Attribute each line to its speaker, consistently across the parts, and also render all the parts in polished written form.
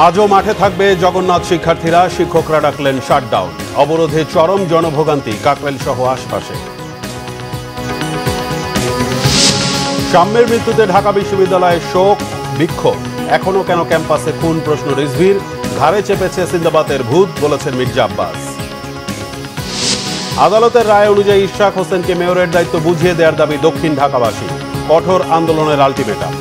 Speaker 1: আজও মাঠে থাকবে জগন্নাথ শিক্ষার্থীরা, শিক্ষকরা ডাকলেন শাটডাউন। অবরোধে চরম জনভোগান্তি কাকরাইল সহ আশপাশে। সাম্যের মৃত্যুতে ঢাকা বিশ্ববিদ্যালয়ে শোক, বিক্ষোভ। এখনো কেন ক্যাম্পাসে খুন, প্রশ্ন রিজভির। ঘাড়ে চেপেছে সিন্দাবাদের ভূত, বলেছেন মির্জা আব্বাস। আদালতের রায় অনুযায়ী ইশরাক হোসেনকে মেয়রের দায়িত্ব বুঝিয়ে দেওয়ার দাবি দক্ষিণ ঢাকাবাসী। কঠোর আন্দোলনের আলটিমেটাম।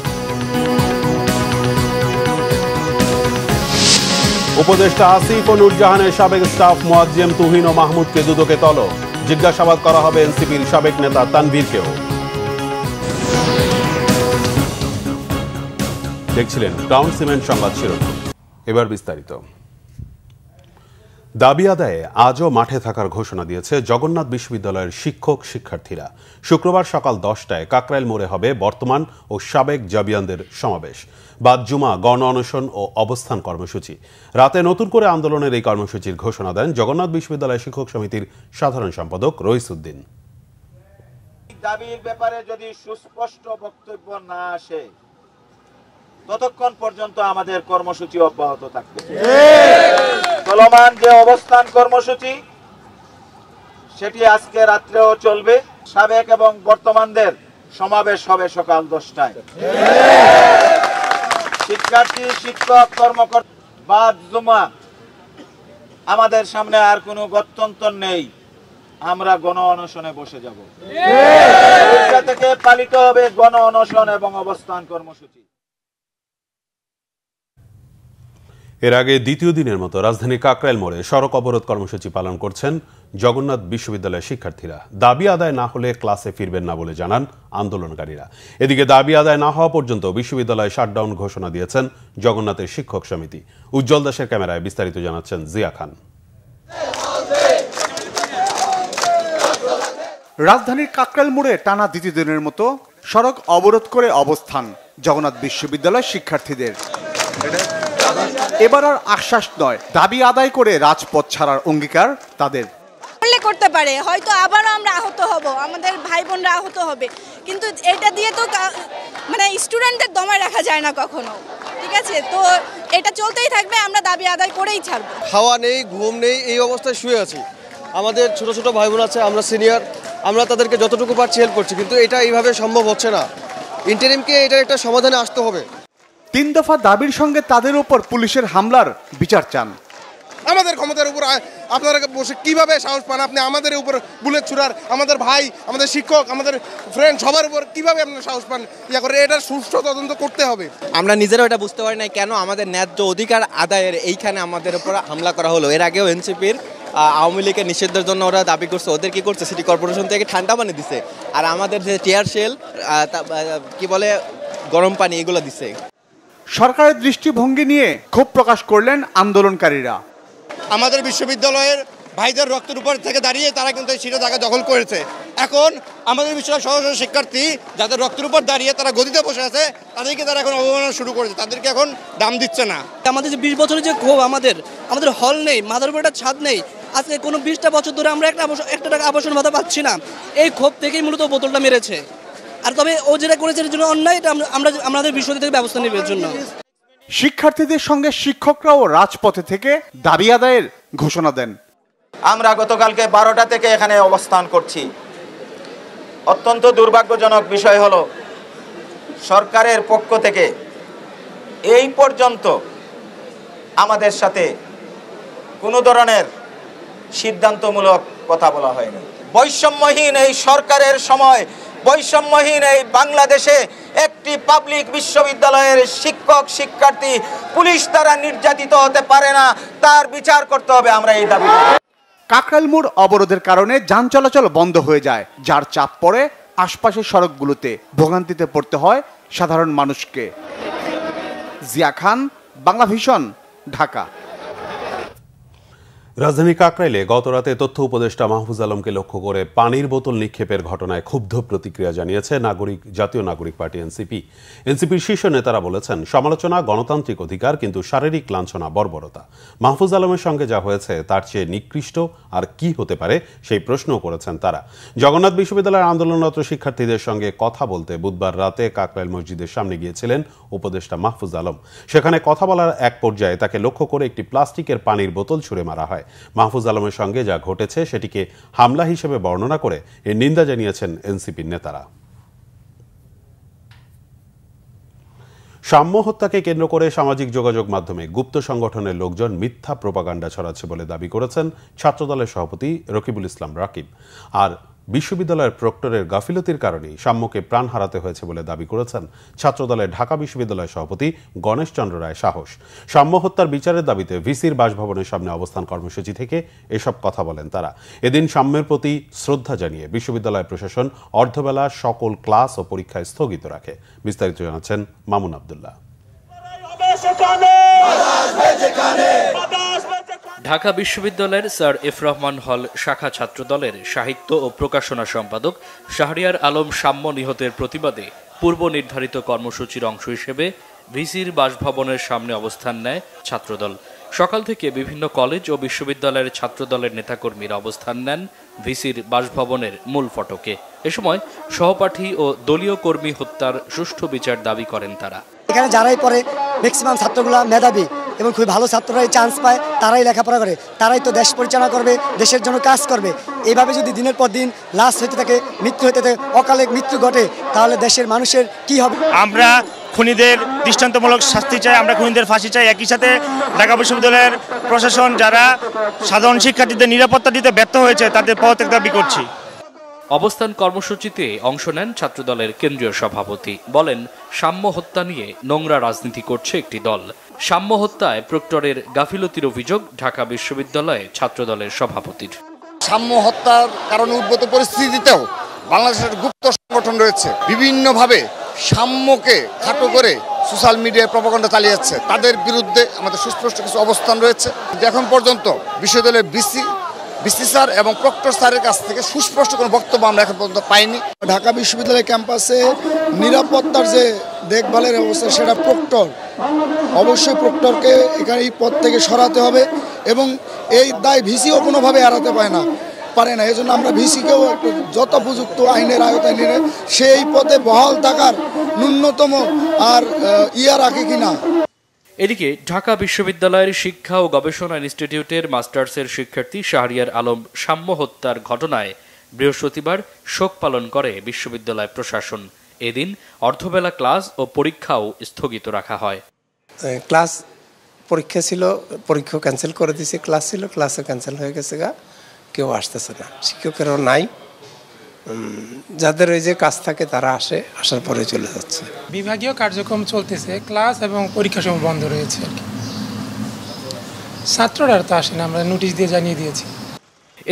Speaker 1: উপদেষ্টা আসিফ ও নুরজাহানের সাবেক স্টাফ মোয়াজ্জেম তুহিন ও মাহমুদকে দুদকে তলব। জিজ্ঞাসাবাদ করা হবে এনসিপির সাবেক নেতা তানভীরকেও। দেখছিলেন ক্রাউন সিমেন্ট সংবাদ শিরোনাম। এবার বিস্তারিত। দাবি আদায়ে আজও মাঠে থাকার ঘোষণা দিয়েছে জগন্নাথ বিশ্ববিদ্যালয়ের শিক্ষক শিক্ষার্থীরা। শুক্রবার সকাল 10টায় কাকরাইল মোড়ে হবে বর্তমান ও সাবেক জাবিয়ানদের সমাবেশ। বাদ জুমা গণ অনশন ও অবস্থান কর্মসূচি। রাতে নতুন করে আন্দোলনের এই কর্মসূচির ঘোষণা দেন জগন্নাথ বিশ্ববিদ্যালয় শিক্ষক সমিতির সাধারণ সম্পাদক রইস উদ্দিন।
Speaker 2: দাবির ব্যাপারে যদি সুস্পষ্ট বক্তব্য না আসে ততক্ষণ পর্যন্ত আমাদের কর্মসূচি অব্যাহত থাকবে। চলমান যে অবস্থান কর্মসূচি সেটি আজকে রাত্রেও চলবে। সাবেক এবং বর্তমানদের সমাবেশ হবে সকাল 10টায়। শিক্ষার্থী, শিক্ষক, কর্মকর্তা বাদ জুমা আমাদের সামনে আর কোনো গত্যন্তর নেই। আমরা গণ অনশনে বসে যাব। থেকে পালিত হবে গণ অনশন এবং অবস্থান কর্মসূচি।
Speaker 1: এর আগে দ্বিতীয় দিনের মতো রাজধানী কাকরাইল মোড়ে সড়ক অবরোধ কর্মসূচি পালন করছেন জগন্নাথ বিশ্ববিদ্যালয়ের শিক্ষার্থীরা। দাবি আদায় না হলে ক্লাসে ফিরবেন না বলে জানান আন্দোলনকারীরা। এদিকে দাবি আদায় না হওয়া পর্যন্ত বিশ্ববিদ্যালয়ে শাটডাউন ঘোষণা দিয়েছেন জগন্নাথের শিক্ষক সমিতি। উজ্জ্বল দাসের ক্যামেরায় বিস্তারিত জানাচ্ছেন জিয়া খান।
Speaker 3: রাজধানীর কাকরাইল মোড়ে টানা দ্বিতীয় দিনের মতো সড়ক অবরোধ করে অবস্থান জগন্নাথ বিশ্ববিদ্যালয়ের শিক্ষার্থীদের। এবার আর আশ্বাস নয়, দাবি আদায় করে রাজপথ ছাড়ার অঙ্গীকার তাদের।
Speaker 4: করতে পারে, হয়তো আবারও আমরা আহত হব, আমাদের ভাই বোনরা আহত হবে, কিন্তু এটা দিয়ে তো মানে স্টুডেন্টদের দমায় রাখা যায় না কখনো। ঠিক আছে, তো এটা চলতেই থাকবে, আমরা দাবি আদায় করেই ছাড়বো।
Speaker 5: খাওয়া নেই, ঘুম নেই, এই অবস্থায় শুয়ে আছি। আমাদের ছোট ছোট ভাই বোন আছে, আমরা সিনিয়র, আমরা তাদেরকে যতটুকু পারছি হেল্প করছি, কিন্তু এটা এইভাবে সম্ভব হচ্ছে না। ইন্টারিমকে এটার একটা সমাধানে আসতে হবে।
Speaker 3: 3 দফা দাবির সঙ্গে তাদের উপর পুলিশের হামলার বিচার চান।
Speaker 6: আমাদের ক্ষমতার উপর আপনারা বসে কিভাবে সাহস পান? আপনি আমাদের উপর বুলেট ছুড়ার, আমাদের ভাই, আমাদের শিক্ষক, আমাদের ফ্রেন্ড, সবার উপর কিভাবে আপনারা সাহস পান ইয়া করে? এটার সুষ্ঠু তদন্ত করতে হবে।
Speaker 7: আমরা নিজেরাও এটা বুঝতে পারি না কেন আমাদের ন্যায্য অধিকার আদায়ের এইখানে আমাদের উপর হামলা করা হলো। এর আগেও এনসিপির আওয়ামী লীগের নিষেধের জন্য ওরা দাবি করছে, ওদের কি করছে, সিটি কর্পোরেশন থেকে ঠান্ডা পানি দিছে, আর আমাদের যে টিয়ার শেল কি বলে গরম পানি এগুলো দিছে।
Speaker 3: সরকারের দৃষ্টিভঙ্গি নিয়ে ক্ষোভ প্রকাশ করলেন আন্দোলনকারীরা।
Speaker 6: আমাদের বিশ্ববিদ্যালয়ের ভাইদের রক্তের উপর থেকে দাঁড়িয়ে তারা কিন্তু এই সিটে জায়গা দখল করেছে। এখন আমাদের বিশ্ববিদ্যালয়ের সহ সহ শিক্ষার্থী যাদের রক্তের উপর দাঁড়িয়ে তারা গদিতে বসে আছে, তাদেরকে তারা এখন অবমাননা শুরু করেছে, তাদেরকে এখন দাম দিচ্ছে না।
Speaker 8: আমাদের যে 20 বছরের যে ক্ষোভ, আমাদের হল নেই, মাথার উপর একটা ছাদ নেই, আজকে কোনো 20টা বছর ধরে আমরা একটা টাকা আবাসন ভাতা পাচ্ছি না। এই ক্ষোভ থেকেই মূলত বোতলটা মেরেছে। আর তবে ও যেটা করেছে এর জন্য অন্যায়, এটা আমরা আমাদের বিশ্ববিদ্যালয় থেকে ব্যবস্থা নেবার জন্য।
Speaker 3: শিক্ষার্থীদের সঙ্গে শিক্ষকরাও রাজপথে থেকে দাবি আদায়ের ঘোষণা দেন।
Speaker 2: আমরা গতকালকে 12টা থেকে এখানে অবস্থান করছি। অত্যন্ত দুর্ভাগ্যজনক বিষয় হলো সরকারের পক্ষ থেকে এই পর্যন্ত আমাদের সাথে কোনো ধরনের সিদ্ধান্তমূলক কথা বলা হয়নি। বৈষম্যহীন এই সরকারের সময়, বৈষম্যহীন এই বাংলাদেশে একটি পাবলিক বিশ্ববিদ্যালয়ের শিক্ষক শিক্ষার্থী পুলিশ দ্বারা নির্যাতিত হতে পারে না, তার বিচার করতে হবে। আমরা এই দাবি।
Speaker 3: কাকরাইল মোড় অবরোধের কারণে যান চলাচল বন্ধ হয়ে যায়, যার চাপ পড়ে আশপাশের সড়কগুলোতে। ভোগান্তিতে পড়তে হয় সাধারণ মানুষকে। জিয়া খান, বাংলা ভিশন, ঢাকা।
Speaker 1: রাজধানী কাকরাইলে গতরাতে তথ্য উপদেষ্টা মাহফুজ আলমকে লক্ষ্য করে পানির বোতল নিক্ষেপের ঘটনায় ক্ষুব্ধ প্রতিক্রিয়া জানিয়েছে জাতীয় নাগরিক পার্টি এনসিপি। এনসিপির শীর্ষ নেতারা বলেছেন, সমালোচনা গণতান্ত্রিক অধিকার, কিন্তু শারীরিক লাঞ্ছনা বর্বরতা। মাহফুজ আলমের সঙ্গে যা হয়েছে তার চেয়ে নিকৃষ্ট আর কি হতে পারে সেই প্রশ্নও করেছেন তারা। জগন্নাথ বিশ্ববিদ্যালয়ের আন্দোলনরত শিক্ষার্থীদের সঙ্গে কথা বলতে বুধবার রাতে কাকরাইল মসজিদের সামনে গিয়েছিলেন উপদেষ্টা মাহফুজ আলম। সেখানে কথা বলার এক পর্যায়ে তাকে লক্ষ্য করে একটি প্লাস্টিকের পানির বোতল ছুড়ে মারা হয়। মাহফুজ আলমের সঙ্গে যা ঘটেছে সেটিকে হামলা হিসেবে বর্ণনা করে এর নিন্দা জানিয়েছেন এনসিপির নেতারা। সাম্য হত্যাকে কেন্দ্র করে সামাজিক যোগাযোগ মাধ্যমে গুপ্ত সংগঠনের লোকজন মিথ্যা প্রোপাগান্ডা ছড়াচ্ছে বলে দাবি করেছেন ছাত্রদলের সভাপতি রকিবুল ইসলাম রাকিব। আর বিশ্ববিদ্যালয়ের প্রক্টরের গাফিলতির কারণেই সাম্যকে প্রাণ হারাতে হয়েছে বলে দাবি করেছেন ছাত্রদলের ঢাকা বিশ্ববিদ্যালয় সভাপতি গণেশ চন্দ্র রায় সাহস। সাম্য হত্যার বিচারের দাবিতে ভিসির বাসভবনের সামনে অবস্থান কর্মসূচি থেকে এসব কথা বলেন তারা। এদিন সাম্যের প্রতি শ্রদ্ধা জানিয়ে বিশ্ববিদ্যালয় প্রশাসন অর্ধবেলা সকল ক্লাস ও পরীক্ষা স্থগিত রাখে। বিস্তারিত জানাচ্ছেন মামুন আব্দুল্লাহ।
Speaker 9: ঢাকা বিশ্ববিদ্যালয়ের স্যার এফ রহমান হল শাখা ছাত্রদলের সাহিত্য ও প্রকাশনা সম্পাদক শাহরিয়ার আলম সাম্য নিহতের প্রতিবাদে পূর্ব নির্ধারিত কর্মসূচির অংশ হিসেবে ভিসির বাসভবনের সামনে অবস্থান নেয় ছাত্রদল। সকাল থেকে বিভিন্ন কলেজ ও বিশ্ববিদ্যালয়ের ছাত্রদলের নেতাকর্মীরা অবস্থান নেন ভিসির বাসভবনের মূল ফটকে। এ সময় সহপাঠী ও দলীয় কর্মী হত্যার সুষ্ঠু বিচার দাবি করেন তারা।
Speaker 10: এখানে যারাই পড়ে ম্যাক্সিমাম ছাত্রগুলো মেধাবী এবং খুবই ভালো ছাত্ররাই চান্স পায়, তারাই লেখাপড়া করে, তারাই তো দেশ পরিচালনা করবে, দেশের জন্য কাজ করবে। এইভাবে যদি দিনের পর দিন লাশ হইতে থাকে, মৃত্যু হইতে থাকে, অকালে মৃত্যু ঘটে, তাহলে দেশের মানুষের কি হবে?
Speaker 11: আমরা খুনিদের দৃষ্টান্তমূলক শাস্তি চাই, আমরা খুনিদের ফাঁসি চাই। একই সাথে ঢাকা বিশ্ববিদ্যালয়ের প্রশাসন যারা সাধারণ শিক্ষার্থীদের নিরাপত্তা দিতে ব্যর্থ হয়েছে তাদের পদত্যাগ দাবি করছি।
Speaker 9: অবস্থান কর্মসূচিতে অংশ নেন ছাত্রদলের কেন্দ্রীয় সভাপতি। বলেন, সাম্য হত্যা নিয়ে নোংরা রাজনীতি করছে একটি দল। সাম্য হত্যায় প্রক্টরের গাফিলতির অভিযোগ ঢাকা বিশ্ববিদ্যালয়ে ছাত্রদলের সভাপতির।
Speaker 12: সাম্য হত্যার কারণে উদ্ভূত পরিস্থিতিতেও বাংলাদেশের গুপ্ত সংগঠন রয়েছে, বিভিন্নভাবে সাম্যকে খাটো করে সোশ্যাল মিডিয়ায় প্রপাগান্ডা চালিয়ে যাচ্ছে। তাদের বিরুদ্ধে আমাদের সুস্পষ্ট কিছু অবস্থান রয়েছে। এখন পর্যন্ত বিশ্ববিদ্যালয়ের বিসি স্যার এবং প্রক্টর স্যারের কাছ থেকে সুস্পষ্ট কোনো বক্তব্য আমরা এখন পর্যন্ত পাইনি।
Speaker 13: ঢাকা বিশ্ববিদ্যালয় ক্যাম্পাসে নিরাপত্তার যে দেখভালের অবস্থা, সেটা প্রক্টর, অবশ্যই প্রক্টরকে এখানে এই পদ থেকে সরাতে হবে এবং এই দায় ভিসিও কোনোভাবে এড়াতে পারে না। এই জন্য আমরা ভিসিকেও যত উপযুক্ত আইনের আয়তায় নিয়ে সেই পদে বহাল থাকার ন্যূনতম আর রাখে কিনা।
Speaker 9: এদিকে ঢাকা বিশ্ববিদ্যালয়ের শিক্ষা ও গবেষণা ইনস্টিটিউটের মাস্টার্সের শিক্ষার্থী শাহরিয়ার আলম সাম্য হত্যার ঘটনায় বৃহস্পতিবার শোক পালন করে বিশ্ববিদ্যালয় প্রশাসন। এদিন অর্ধবেলা ক্লাস ও পরীক্ষাও স্থগিত রাখা হয়।
Speaker 14: পরীক্ষা ছিল, পরীক্ষা ক্যান্সেল করে দিয়েছে, ক্লাস ছিল, ক্লাসও ক্যান্সেল হয়ে গেছে, কেউ আসতেছে না, শিক্ষকেরও নাই। যাদের ওই যে কাজ থাকে তারা আসার পরে চলে যাচ্ছে।
Speaker 15: বিভাগীয় কার্যক্রম চলতেছে, ক্লাস এবং পরীক্ষা সব বন্ধ রয়েছে আর কি। ছাত্ররা তো আসে না, আমরা নোটিশ দিয়ে জানিয়ে দিয়েছি।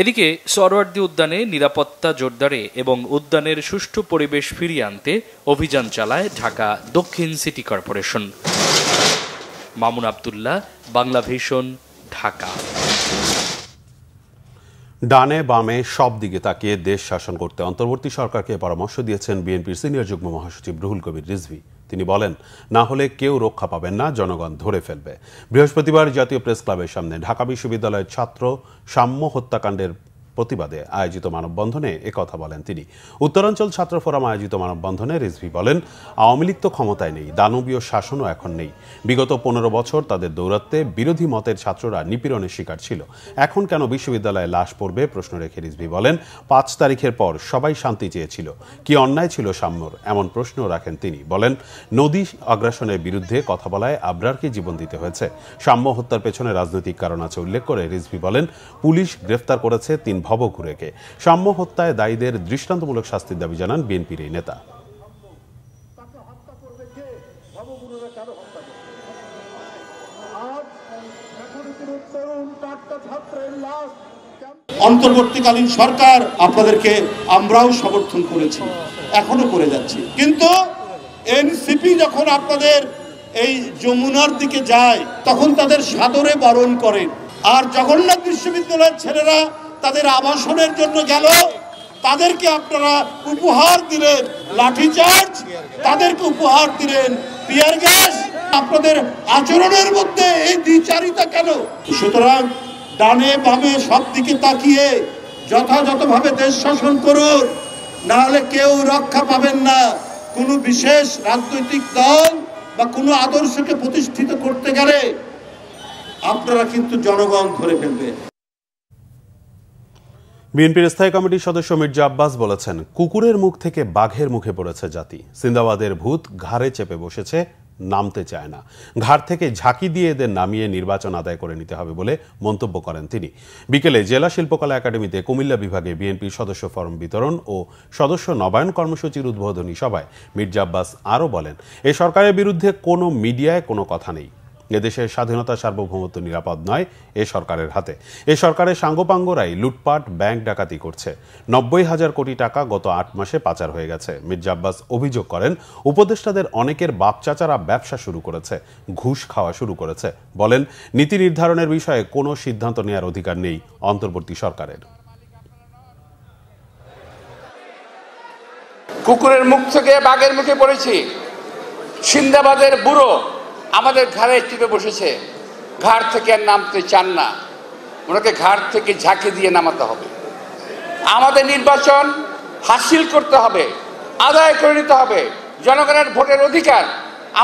Speaker 9: এদিকে সরওয়ার্দী উদ্যানে নিরাপত্তা জোরদারে এবং উদ্যানের সুষ্ঠু পরিবেশ ফিরিয়ে আনতে অভিযান চালায় ঢাকা দক্ষিণ city corporation. Mamun Abdullah, Bangla vision, Dhaka.
Speaker 1: ডানে বামে সব দিকে তাকিয়ে দেশ শাসন করতে অন্তর্বর্তী সরকারকে পরামর্শ দিয়েছেন বিএনপির সিনিয়র যুগ্ম মহাসচিব রুহুল কবির রিজভী। তিনি বলেন, না হলে কেউ রক্ষা পাবেন না, জনগণ ধরে ফেলবে। বৃহস্পতিবার জাতীয় প্রেস ক্লাবের সামনে ঢাকা বিশ্ববিদ্যালয়ের ছাত্র সাম্য হত্যাকাণ্ডের প্রতিবাদে আয়োজিত মানববন্ধনে একথা বলেন তিনি। উত্তরাঞ্চল ছাত্র ফোরাম আয়োজিত মানববন্ধনে রিজভী বলেন, আওয়ামী লীগ তো ক্ষমতায় নেই, দানবীয় শাসনও এখন নেই। বিগত 15 বছর তাদের দৌরাত্মে বিরোধী মতের ছাত্ররা নিপীড়নের শিকার ছিল। এখন কেন বিশ্ববিদ্যালয়ে লাশ পড়বে প্রশ্ন রেখে রিজভী বলেন, 5 তারিখের পর সবাই শান্তি চেয়েছিল, কি অন্যায় ছিল সাম্যর, এমন প্রশ্ন রাখেন তিনি। বলেন, নদী আগ্রাসনের বিরুদ্ধে কথা বলায় আবরারকে জীবন দিতে হয়েছে। সাম্য হত্যার পেছনে রাজনৈতিক কারণ আছে উল্লেখ করে রিজভী বলেন, পুলিশ গ্রেফতার করেছে 3 ভবঘুরেকে। সাম্য হত্যায় দায়ীদের দৃষ্টান্তমূলক শাস্তির দাবি জানান বিএনপির এই নেতা।
Speaker 16: অন্তর্বর্তীকালীন সরকার আপনাদেরকে আমরাও সমর্থন করেছি, এখনো করে যাচ্ছি, কিন্তু এনসিপি যখন আপনাদের এই যমুনার দিকে যায় তখন তাদের সাদরে বরণ করেন। আর জগন্নাথ বিশ্ববিদ্যালয়ের ছেলেরা তাদের আবাসনের জন্য গেল, তাদেরকে আপনারা উপহার দিলেন লাঠিচার্জ, তাদেরকে উপহার দিলেন টিয়ার গ্যাস। আপনাদের আচরণের মধ্যে এই দ্বিচারিতা কেন? সুতরাং ডানে বামে সব দিকে তাকিয়ে যথাযথভাবে দেশ শাসন করুন, না হলে কেউ রক্ষা পাবেন না। কোনো বিশেষ রাজনৈতিক দল বা কোনো আদর্শকে প্রতিষ্ঠিত করতে গেলে আপনারা কিন্তু জনগণ ধরে ফেলবে।
Speaker 1: বিএনপির স্থায়ী কমিটির সদস্য মির্জা আব্বাস বলেছেন, কুকুরের মুখ থেকে বাঘের মুখে পড়েছে জাতি। সিন্দাবাদের ভূত ঘাড়ে চেপে বসেছে, নামতে চায় না। ঘাট থেকে ঝাঁকি দিয়ে এদের নামিয়ে নির্বাচন আদায় করে নিতে হবে বলে মন্তব্য করেন তিনি। বিকেলে জেলা শিল্পকলা একাডেমিতে কুমিল্লা বিভাগে বিএনপির সদস্য ফরম বিতরণ ও সদস্য নবায়ন কর্মসূচির উদ্বোধনী সভায় মির্জা আব্বাস আরও বলেন, এ সরকারের বিরুদ্ধে কোনো মিডিয়ায় কোনো কথা নেই। এদেশের স্বাধীনতা সার্বভৌমত্ব নিরাপদ নয় এ সরকারের হাতে। এ সরকারের সাঙ্গপাঙ্গরাই লুটপাট, ব্যাংক ডাকাতি করছে। 90,000 কোটি টাকা গত 8 মাসে পাচার হয়ে গেছে। মির্জা আব্বাস অভিযোগ করেন, উপদেষ্টাদের অনেকের বাপ চাচারা ব্যবসা শুরু করেছে, ঘুষ খাওয়া শুরু করেছে। বলেন, নীতি নির্ধারণের বিষয়ে কোনো সিদ্ধান্ত নেওয়ার অধিকার নেই অন্তর্বর্তী সরকারের।
Speaker 17: কুকুরের মুখ থেকে বাঘের মুখে পড়েছি। সিন্দাবাদের বুড়ো আমাদের ঘাড়ে চেপে বসেছে, ঘাড় থেকে আর নামতে চান না। ওনাকে ঘাড় থেকে ঝাঁকি দিয়ে নামাতে হবে। আমাদের নির্বাচন হাসিল করতে হবে, আদায় করে নিতে হবে। জনগণের ভোটের অধিকার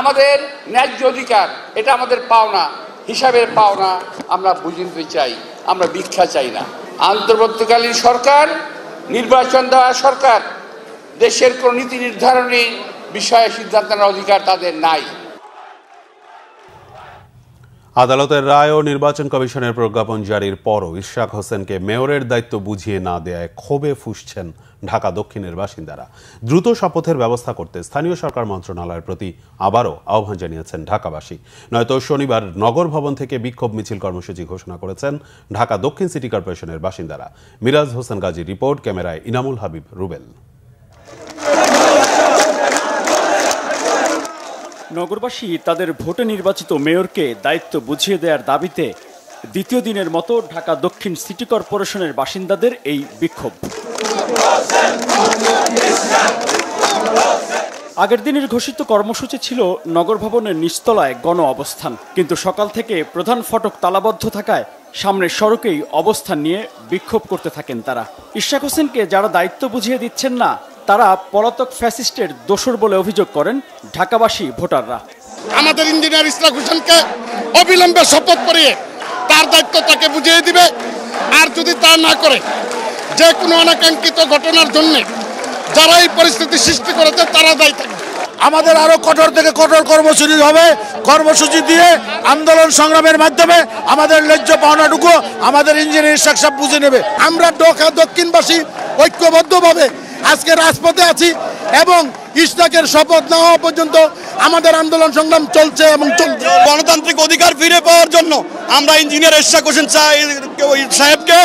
Speaker 17: আমাদের ন্যায্য অধিকার, এটা আমাদের পাওনা, হিসাবের পাওনা। আমরা বুঝে নিতে চাই, আমরা ভিক্ষা চাই না। অন্তর্বর্তীকালীন সরকার, নির্বাচন দেওয়া সরকার, দেশের কোন নীতি নির্ধারণী বিষয়ে সিদ্ধান্ত নেওয়ার অধিকার তাদের নাই।
Speaker 1: আদালতের রায় ও নির্বাচন কমিশনের প্রজ্ঞাপন জারির পরও ইশরাক হোসেনকে মেয়রের দায়িত্ব বুঝিয়ে না দেয়ায় ক্ষোভে ফুঁসছেন ঢাকা দক্ষিণের বাসিন্দারা। দ্রুত শপথের ব্যবস্থা করতে স্থানীয় সরকার মন্ত্রণালয়ের প্রতি আবারও আহ্বান জানিয়েছেন ঢাকাবাসী। নয়তো শনিবার নগর ভবন থেকে বিক্ষোভ মিছিল কর্মসূচি ঘোষণা করেছেন ঢাকা দক্ষিণ সিটি কর্পোরেশনের বাসিন্দারা। মিরাজ হোসেন গাজীর রিপোর্ট, ক্যামেরায় ইনামুল হাবিব রুবেল।
Speaker 18: নগরবাসী তাদের ভোটে নির্বাচিত মেয়রকে দায়িত্ব বুঝিয়ে দেওয়ার দাবিতে দ্বিতীয় দিনের মতো ঢাকা দক্ষিণ সিটি কর্পোরেশনের বাসিন্দাদের এই বিক্ষোভ। আগের দিনের ঘোষিত কর্মসূচি ছিল নগর ভবনের নিচতলায় গণ অবস্থান, কিন্তু সকাল থেকে প্রধান ফটক তালাবদ্ধ থাকায় সামনের সড়কেই অবস্থান নিয়ে বিক্ষোভ করতে থাকেন তারা। ইশরাক হোসেনকে যারা দায়িত্ব বুঝিয়ে দিচ্ছেন না, তারা পলাতক ফ্যাসিস্টের দোসর বলে অভিযোগ করেন ঢাকাবাসী ভোটাররা।
Speaker 19: আমাদের ইঞ্জিনিয়ার ইশরাক হোসেনকে অবিলম্বে শপথ করিয়ে তার দায়িত্ব তাকে বুঝিয়ে দিবে। আর যদি তা না করে, যে কোনো অনাকাঙ্ক্ষিত ঘটনার জন্য যারা এই পরিস্থিতি সৃষ্টি করেছে তারা দায়ী থাকবে।
Speaker 20: আমাদের আরো কঠোর থেকে কঠোর কর্মসূচি হবে। কর্মসূচি দিয়ে আন্দোলন সংগ্রামের মাধ্যমে আমাদের ন্যায্য পাওনাটুকু আমাদের ইঞ্জিনিয়ার ইশরাক সাহেব বুঝে নেবে।
Speaker 19: আমরা ঢাকা দক্ষিণবাসী ঐক্যবদ্ধভাবে আজকে রাজপথে আছি এবং ইশরাকের শপথ না হওয়া পর্যন্ত আমাদের আন্দোলন সংগ্রাম চলছে এবং চলছে।
Speaker 6: গণতান্ত্রিক অধিকার ফিরে পাওয়ার জন্য আমরা ইঞ্জিনিয়ার ইশরাক হোসেন সাহেবকে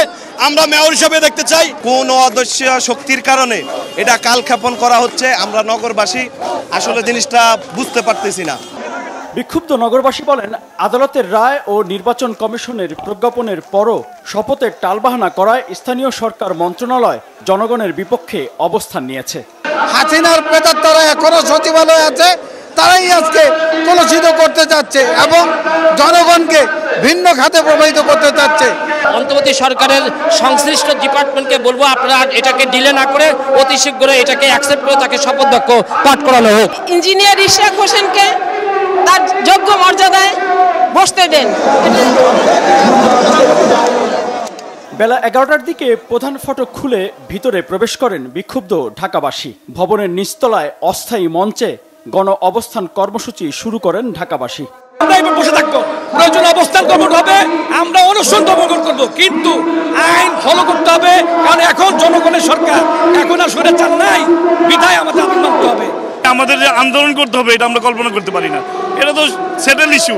Speaker 6: আমরা মেয়র হিসেবে দেখতে চাই।
Speaker 21: কোন অদৃশ্য শক্তির কারণে এটা কালক্ষেপণ করা হচ্ছে, আমরা নগরবাসী আসলে জিনিসটা বুঝতে পারতেছি না।
Speaker 18: বিক্ষুব্ধ নগরবাসী বলেন, আদালতের রায় ও নির্বাচন কমিশনের প্রজ্ঞাপনের পরও শপথের টালবাহানা করায় স্থানীয় সরকার মন্ত্রণালয় জনগণের বিপক্ষে অবস্থান নিয়েছে।
Speaker 19: হাসিনার প্রেতাত্মারা এখনো সচিবালয়ে আছে, তারাই আজকে কলুষিত করতে চাচ্ছে এবং জনগণকে ভিন্ন খাতে প্রবাহিত করতে চাচ্ছে।
Speaker 22: অন্তর্বর্তী সরকারের সংশ্লিষ্ট ডিপার্টমেন্টকে বলবো, আপনারা এটাকে ডিলে না করে অতি শীঘ্র এটাকে অ্যাকসেপ্ট করে তাকে শপথ বাক্য পাঠ করানো হোক।
Speaker 23: ইঞ্জিনিয়ার ইশরাক হোসেনকে তার যোগ্য মর্যাদায় বসতে দেন।
Speaker 18: বেলা 11টার দিকে প্রধান ফটক খুলে ভিতরে প্রবেশ করেন বিক্ষুব্ধ ঢাকাবাসী। ভবনের নিচতলায় অস্থায়ী মঞ্চে গণ অবস্থান কর্মসূচি শুরু করেন ঢাকাবাসী।
Speaker 8: আমরা এবার বসে থাকবো, প্রয়োজন অবস্থান কর্মঠ হবে, আমরা অনশন দমন করবো, কিন্তু আইন ফলো করতে হবে। কারণ এখন জনগণের সরকার, এখন আর স্বৈরাচার নাই, বিধায় আমাদের আইন মানতে হবে।
Speaker 11: আমাদের যে আন্দোলন করতে হবে এটা আমরা কল্পনা করতে পারি না। এটা তো সেটেল ইস্যু,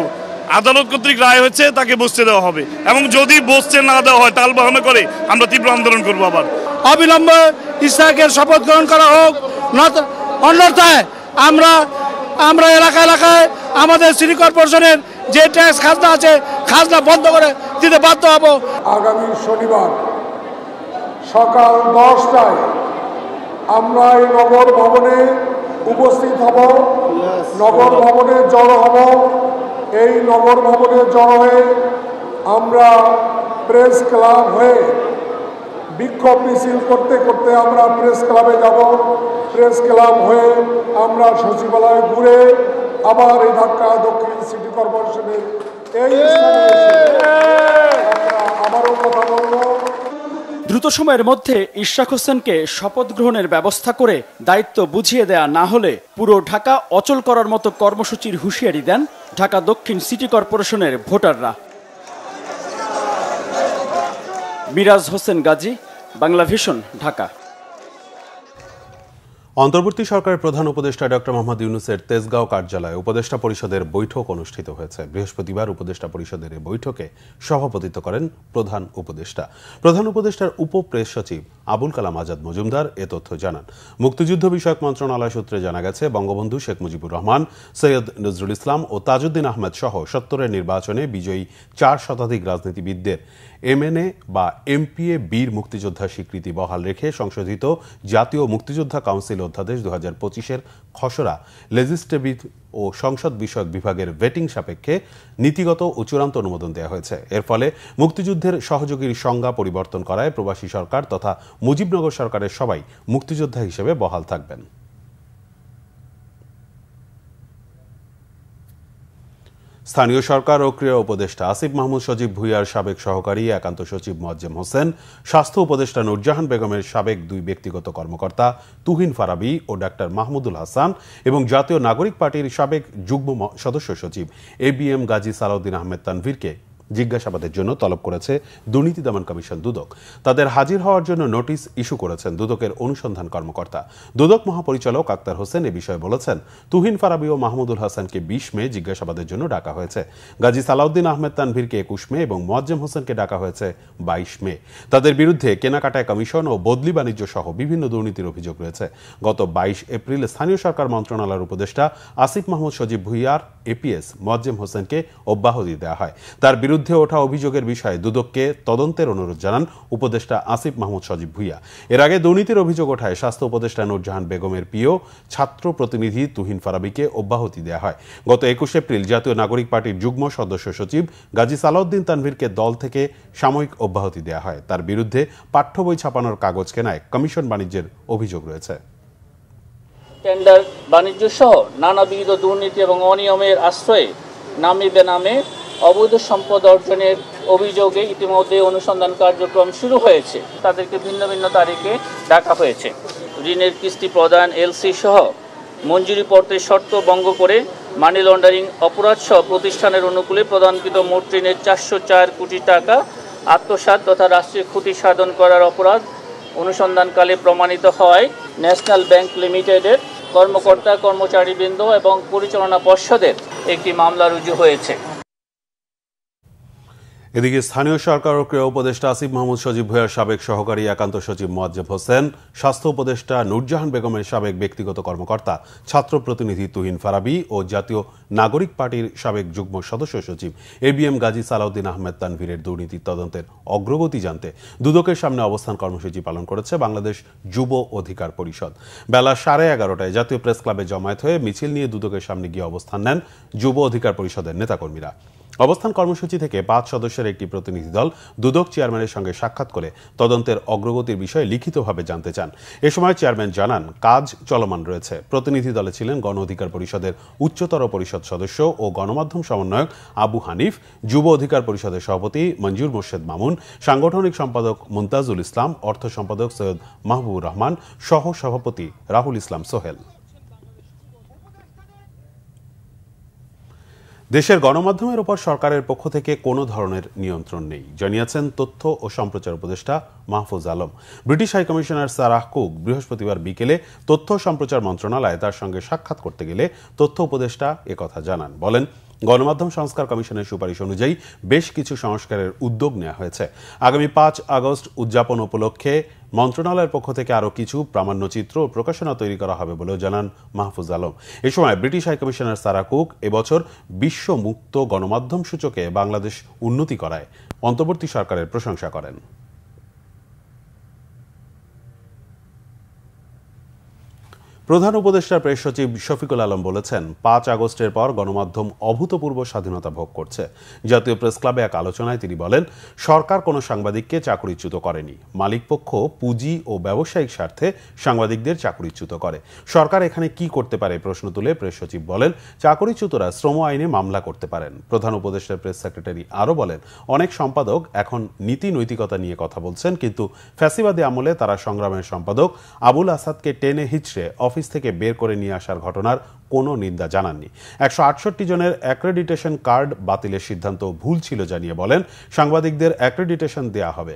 Speaker 11: আদালত কর্তৃক রায় হচ্ছে, তাকে বসতে দেওয়া হবে এবং যদি বসতে না দেওয়া হয় টালবাহানা করে আমরা তীব্র আন্দোলন করবো। আবার
Speaker 19: অবিলম্বে ইশরাকের শপথ গ্রহণ করা হোক, অন্যথায় আমরা এলাকা এলাকায় আমাদের সিটি কর্পোরেশনের
Speaker 20: যে ট্যাক্স খাজনা আছে খাজনা বন্ধ করে দিতে বাধ্য হব।
Speaker 4: আগামী শনিবার সকাল 10টায় আমরা এই নগর ভবনে উপস্থিত হব, নগর ভবনে জড়ো হব। এই নগর ভবনে জড়ো হয়ে আমরা প্রেস ক্লাব হয়ে বিক্ষোভ মিছিল করতে করতে আমরা প্রেস ক্লাবে যাব। প্রেস ক্লাব হয়ে আমরা সচিবালয় ঘুরে আবার এই ঢাকা দক্ষিণ সিটি কর্পোরেশনের এই স্থানে আমরা আবারও কথা বলবো।
Speaker 18: দ্রুত সময়ের মধ্যে ইশরাক হোসেনকে শপথ গ্রহণের ব্যবস্থা করে দায়িত্ব বুঝিয়ে দেয়া না হলে পুরো ঢাকা অচল করার মতো কর্মসূচির হুঁশিয়ারি দেন ঢাকা দক্ষিণ সিটি কর্পোরেশনের ভোটাররা। মিরাজ হোসেন গাজী, বাংলা ভিশন, ঢাকা।
Speaker 1: অন্তর্বর্তী সরকারের প্রধান উপদেষ্টা ডক্টর মোহাম্মদ ইউনূসের তেজগাঁও কার্যালয়ে উপদেষ্টা পরিষদের বৈঠক অনুষ্ঠিত হয়েছে। বৃহস্পতিবার উপদেষ্টা পরিষদের এই বৈঠকে সভাপতিত্ব করেন প্রধান উপদেষ্টা। প্রধান উপদেষ্টার উপপ্রেস সচিব আবুল কালাম আজাদ মজুমদার এ তথ্য জানান। মুক্তিযুদ্ধ বিষয়ক মন্ত্রণালয় সূত্রে জানা গেছে, বঙ্গবন্ধু শেখ মুজিবুর রহমান, সৈয়দ নজরুল ইসলাম ও তাজউদ্দিন আহমেদ সহ ৭০-এর নির্বাচনে বিজয়ী ৪ শতাধিক রাজনীতিবিদদের এমএনএ বা এমপিএ বীর মুক্তিযোদ্ধা স্বীকৃতি বহাল রেখে সংশোধিত জাতীয় মুক্তিযোদ্ধা কাউন্সিল অধ্যাদেশ ২০২৫-এর খসড়া লেজিসলেটিভ ও সংসদ বিষয়ক বিভাগের ভেটিং সাপেক্ষে নীতিগত ও চূড়ান্ত অনুমোদন দেওয়া হয়েছে। এর ফলে মুক্তিযুদ্ধের সহযোগীর সংজ্ঞা পরিবর্তন করায় প্রবাসী সরকার তথা মুজিবনগর সরকারের সবাই মুক্তিযোদ্ধা হিসেবে বহাল থাকবেন। স্থানীয় সরকার ও ক্রীড়া উপদেষ্টা আসিফ মাহমুদ সজীব ভুঁইয়ার সাবেক সহকারী একান্ত সচিব মোয়াজ্জেম হোসেন, স্বাস্থ্য উপদেষ্টা নূরজাহান বেগমের সাবেক 2 ব্যক্তিগত কর্মকর্তা তুহিন ফারাবী ও ডাক্তার মাহমুদুল হাসান এবং জাতীয় নাগরিক পার্টির সাবেক যুগ্ম সদস্য সচিব ABM গাজী সালাউদ্দিন আহমেদ তানভীরকে জিজ্ঞাসাবাদের জন্য তলব করেছে দুর্নীতি দমন কমিশন দুদক। তাদের হাজির হওয়ার জন্য নোটিশ ইস্যু করেছেন দুদকের অনুসন্ধান কর্মকর্তা। দুদক মহাপরিচালক আক্তার হোসেন এ বিষয়ে বলেছেন, তুহিন ফারাবী ও মাহমুদুল হাসানকে 20 মে জিজ্ঞাসাবাদের জন্য ডাকা হয়েছে। গাজী সালাউদ্দিন আহমেদ তানভীরকে 21 মে এবং মোয়াজ্জেম হোসেনকে ডাকা হয়েছে 22 মে। তাদের বিরুদ্ধে কেনাকাটায় কমিশন ও বদলি বাণিজ্য সহ বিভিন্ন দুর্নীতির অভিযোগ রয়েছে। গত 22 এপ্রিল স্থানীয় সরকার মন্ত্রণালয়ের উপদেষ্টা আসিফ মাহমুদ সজীব ভুঁইয়ার APS মোয়াজ্জেম হোসেনকে অব্যাহতি দেওয়া হয়। তার বিরুদ্ধে ওঠা অভিযোগের বিষয়ে দুদককে তদন্তের অনুরোধ জানান উপদেষ্টা আসিফ মাহমুদ সজীব ভুঁইয়া। এর আগে দুর্নীতির অভিযোগ ওঠায় স্বাস্থ্য উপদেষ্টা নূরজাহান বেগমের পিও ছাত্র প্রতিনিধি তুহিন ফারাবীকে অব্যাহতি দেওয়া হয়। গত 21 এপ্রিল জাতীয় নাগরিক পার্টির যুগ্ম সদস্য সচিব গাজী সালাউদ্দিন তানভীরকে দল থেকে সাময়িক অব্যাহতি দেওয়া হয়। তার বিরুদ্ধে পাঠ্য বই ছাপানোর কাগজ কেনায় কমিশন বাণিজ্যের অভিযোগ রয়েছে।
Speaker 5: টেন্ডার বাণিজ্য সহ নানাবিধ দুর্নীতি এবং অনিয়মের আশ্রয়ে নামে বেনামে অবৈধ সম্পদ অর্জনের অভিযোগে ইতিমধ্যে অনুসন্ধান কার্যক্রম শুরু হয়েছে। তাদেরকে ভিন্ন ভিন্ন তারিখে ডাকা হয়েছে। ঋণের কিস্তি প্রদান, LC সহ মঞ্জুরিপত্রের শর্ত ভঙ্গ করে মানি লন্ডারিং অপরাধ সহ প্রতিষ্ঠানের অনুকূলে প্রদানকৃত মোট ঋণের 404 কোটি টাকা আত্মসাৎ তথা রাষ্ট্রীয় ক্ষতি সাধন করার অপরাধ অনুসন্ধানকালে প্রমাণিত হওয়ায় ন্যাশনাল ব্যাংক লিমিটেডের কর্মকর্তা, কর্মচারীবৃন্দ এবং পরিচালনা পর্ষদের একটি মামলা রুজু হয়েছে।
Speaker 1: এদিকে স্থানীয় সরকার ও ক্রীড়া উপদেষ্টা আসিফ মাহমুদ সজীব ভুঁইয়ার সাবেক সহকারী একান্ত সচিব মোয়াজ্জেম হোসেন, স্বাস্থ্য উপদেষ্টা নূরজাহান বেগমের সাবেক ব্যক্তিগত কর্মকর্তা ছাত্র প্রতিনিধি তুহিন ফারাবী ও জাতীয় নাগরিক পার্টির সাবেক যুগ্ম সদস্য সচিব ABM গাজী সালাউদ্দিন আহমেদ তানভীরের দুর্নীতি তদন্তের অগ্রগতি জানতে দুদকের সামনে অবস্থান কর্মসূচি পালন করেছে বাংলাদেশ যুব অধিকার পরিষদ। বেলা 11:30টায় জাতীয় প্রেস ক্লাবে জমায়েত হয়ে মিছিল নিয়ে দুদকের সামনে গিয়ে অবস্থান নেন যুব অধিকার পরিষদের নেতাকর্মীরা। অবস্থান কর্মসূচি থেকে 5 সদস্যের একটি প্রতিনিধি দল দুদক চেয়ারম্যানের সঙ্গে সাক্ষাৎ করে তদন্তের অগ্রগতির বিষয়ে লিখিতভাবে জানতে চান। এ সময় চেয়ারম্যান জানান, কাজ চলমান রয়েছে। প্রতিনিধি দলে ছিলেন গণ অধিকার পরিষদের উচ্চতর পরিষদ সদস্য ও গণমাধ্যম সমন্বয়ক আবু হানিফ, যুব অধিকার পরিষদের সভাপতি মঞ্জুর মোর্শেদ মামুন, সাংগঠনিক সম্পাদক মুমতাজুল ইসলাম, অর্থ সম্পাদক সৈয়দ মাহবুবুর রহমান, সহ সভাপতি রাহুল ইসলাম সোহেল। দেশের গণমাধ্যমের উপর সরকারের পক্ষ থেকে কোনো ধরনের নিয়ন্ত্রণ নেই জানিয়েছেন তথ্য ও সম্প্রচার উপদেষ্টা Mahfuz Alam. British high commissioner Sarah cook বৃহস্পতিবার বিকেলে তথ্য সম্প্রচার মন্ত্রণালয়ে তার সঙ্গে সাক্ষাৎ করতে গেলে তথ্য উপদেষ্টা একথা জানান। বলেন, গণমাধ্যম সংস্কার কমিশনের সুপারিশ অনুযায়ী বেশ কিছু সংস্কারের উদ্যোগ নেওয়া হয়েছে। আগামী 5 আগস্ট উদযাপন উপলক্ষে মন্ত্রণালয়ের পক্ষ থেকে আরও কিছু প্রামাণ্যচিত্র ও প্রকাশনা তৈরি করা হবে বলেও জানান মাহফুজ আলম। এ সময় ব্রিটিশ হাইকমিশনার সারা কুক এবছর বিশ্ব মুক্ত গণমাধ্যম সূচকে বাংলাদেশ উন্নতি করায় অন্তর্বর্তী সরকারের প্রশংসা করেন। প্রধান উপদেষ্টা প্রেস সচিব শফিকুল আলম বলেছেন, 5 আগস্টের পর গণমাধ্যম অভূতপূর্ব স্বাধীনতা ভোগ করছে। জাতীয় প্রেস ক্লাবে এক আলোচনায় তিনি বলেন, সরকার কোনো সাংবাদিককে চাকরিচ্যুত করেনি। মালিকপক্ষ পুঁজি ও ব্যবসায়িক স্বার্থে সাংবাদিকদের চাকরিচ্যুত করে। সরকার এখানে কি করতে পারে প্রশ্ন তুলে প্রেস সচিব বলেন, চাকরিচ্যুতরা শ্রম আইনে মামলা করতে পারেন। প্রধান উপদেষ্টার প্রেস সেক্রেটারি আরও বলেন, অনেক সম্পাদক এখন নীতি নৈতিকতা নিয়ে কথা বলছেন, কিন্তু ফ্যাসিবাদী আমলে তারা সংগ্রামের সম্পাদক আবুল আসাদকে টেনে হিচড়ে অফিস থেকে বের করে নিয়ে আসার ঘটনার কোনো নিন্দা জানাননি। 168 জনের অ্যাক্রেডিটেশন কার্ড বাতিলের সিদ্ধান্ত ভুল ছিল জানিয়ে বলেন, সাংবাদিকদের অ্যাক্রেডিটেশন দেয়া হবে।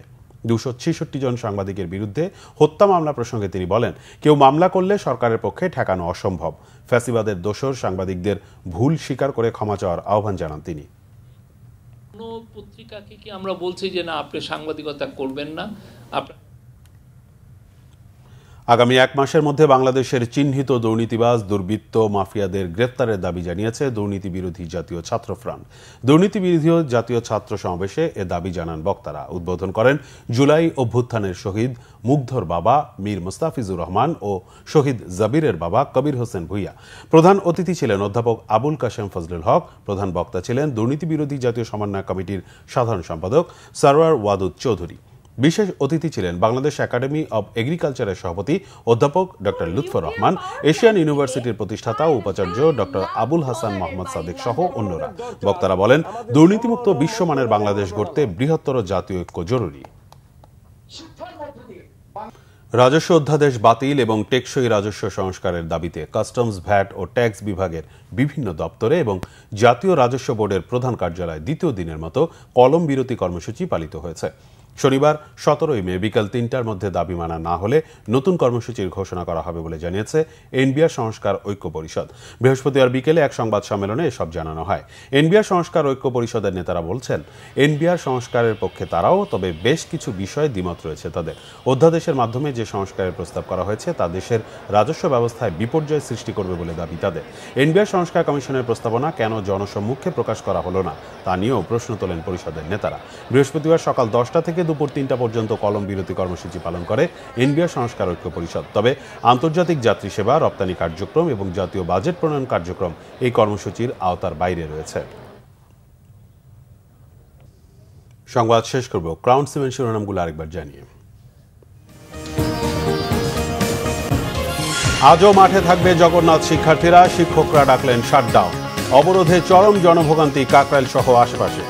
Speaker 1: 266 জন সাংবাদিকের বিরুদ্ধে হত্যা মামলা প্রসঙ্গে তিনি বলেন, কেউ মামলা করলে সরকারের পক্ষে ঠেকানো অসম্ভব। ফ্যাসিবাদের দোষর সাংবাদিকদের ভুল স্বীকার করে ক্ষমা চাওয়ার আহ্বান জানান তিনি।
Speaker 2: কোনো পত্রিকাকে কি আমরা বলছি যে না আপনি সাংবাদিকতা করবেন না?
Speaker 1: আগামী 1 মাসের মধ্যে বাংলাদেশের চিহ্নিত দুর্নীতিবাজ দুর্বৃত্ত মাফিয়াদের গ্রেফতারের দাবি জানিয়েছে দুর্নীতি বিরোধী জাতীয় ছাত্র ফ্রন্ট। দুর্নীতি বিরোধী জাতীয় ছাত্র সমাবেশে এ দাবি জানান বক্তারা। উদ্বোধন করেন জুলাই অভ্যুত্থানের শহীদ মুগ্ধর বাবা মীর মুস্তাফিজুর রহমান ও শহীদ জাবিরের বাবা কবির হোসেন ভুইয়া। প্রধান অতিথি ছিলেন অধ্যাপক আবুল কাশেম ফজলুল হক। প্রধান বক্তা ছিলেন দুর্নীতি বিরোধী জাতীয় সমন্বয় কমিটির সাধারণ সম্পাদক সরওয়ার ওয়াদুদ চৌধুরী। বিশেষ অতিথি ছিলেন বাংলাদেশ একাডেমি অব এগ্রিকালচারের সভাপতি অধ্যাপক ডক্টর লুৎফর রহমান, এশিয়ান ইউনিভার্সিটির প্রতিষ্ঠাতা ও উপাচার্য ডক্টর আবুল হাসান মোহাম্মদ সাদিক সহ অন্যরা। বক্তারা বলেন, দুর্নীতিমুক্ত বিশ্বমানের বাংলাদেশ গড়তে বৃহত্তর জাতীয় ঐক্য জরুরি। রাজস্ব অধ্যাদেশ বাতিল এবং টেকসই রাজস্ব সংস্কারের দাবিতে কাস্টমস, ভ্যাট ও ট্যাক্স বিভাগের বিভিন্ন দপ্তরে এবং জাতীয় রাজস্ব বোর্ডের প্রধান কার্যালয়ে দ্বিতীয় দিনের মতো কলম বিরতি কর্মসূচি পালিত হয়েছে। শনিবার 17 মে বিকাল 3টার মধ্যে দাবি মানা না হলে নতুন কর্মসূচির ঘোষণা করা হবে বলে জানিয়েছে এনবিআর সংস্কার ঐক্য পরিষদ। বৃহস্পতিবার বিকেলে এক সংবাদ সম্মেলনে এসব জানানো হয়। এনবিআর সংস্কার ঐক্য পরিষদের নেতারা বলছেন, এনবিআর সংস্কারের পক্ষে তারাও, তবে বেশ কিছু বিষয়ে দ্বিমত রয়েছে তাদের। অধ্যাদেশের মাধ্যমে যে সংস্কারের প্রস্তাব করা হয়েছে তা দেশের রাজস্ব ব্যবস্থায় বিপর্যয় সৃষ্টি করবে বলে দাবি তাদের। এনবিআর সংস্কার কমিশনের প্রস্তাবনা কেন জনসম্মুখে প্রকাশ করা হলো না তা নিয়েও প্রশ্ন তোলেন পরিষদের নেতারা। বৃহস্পতিবার সকাল 10টা থেকে দুপুর 3টা পর্যন্ত কলম বিরতি কর্মসূচি পালন করে এনবিআর সংস্কার ঐক্য পরিষদ। তবে আন্তর্জাতিক যাত্রী সেবা, রপ্তানি কার্যক্রম এবং জাতীয় বাজেট প্রণয়ন কার্যক্রম এই কর্মসূচির আওতার বাইরে রয়েছে। সংবাদ শেষ করব ক্রাউন সিমেন্ট শিরোনামগুলো আরেকবার জানিয়ে। আজও মাঠে থাকবে জগন্নাথ শিক্ষার্থীরা, শিক্ষকরা ডাকলেন শাটডাউন। অবরোধে চরম জনভোগান্তি কাকরাইল সহ আশপাশে।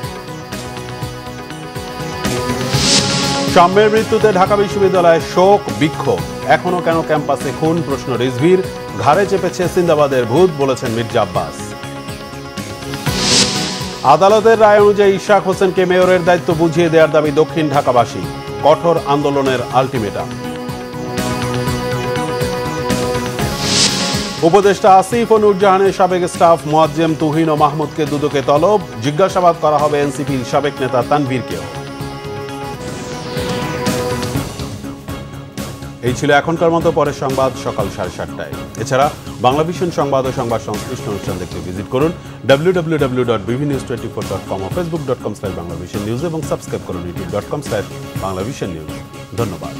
Speaker 1: সাম্যের মৃত্যুতে ঢাকা বিশ্ববিদ্যালয়ে শোক বিক্ষোভ। এখনো কেন ক্যাম্পাসে খুন, প্রশ্ন রিজভির। ঘাড়ে চেপেছে সিন্দাবাদের ভূত, বলেছেন মির্জা আব্বাস। আদালতের রায় অনুযায়ী ইশাক হোসেনকে মেয়রের দায়িত্ব বুঝিয়ে দেওয়ার দাবি দক্ষিণ ঢাকাবাসী। কঠোর আন্দোলনের আলটিমেটাম। উপদেষ্টা আসিফ ও নূরজাহানের সাবেক স্টাফ মোয়াজ্জেম, তুহিন ও মাহমুদকে দুদকে তলব। জিজ্ঞাসাবাদ করা হবে এনসিপির সাবেক নেতা তানভীরকেও। এই ছিল এখনকার মতো, পরের সংবাদ সকাল 7:30টায়। এছাড়া বাংলাভিশন সংবাদ ও সংবাদ সংশ্লিষ্ট অনুষ্ঠান দেখতে ভিজিট করুন www.bvnews24.com ও facebook.com/banglavision news এবং সাবস্ক্রাইব করুন youtube.com/banglavision news। ধন্যবাদ।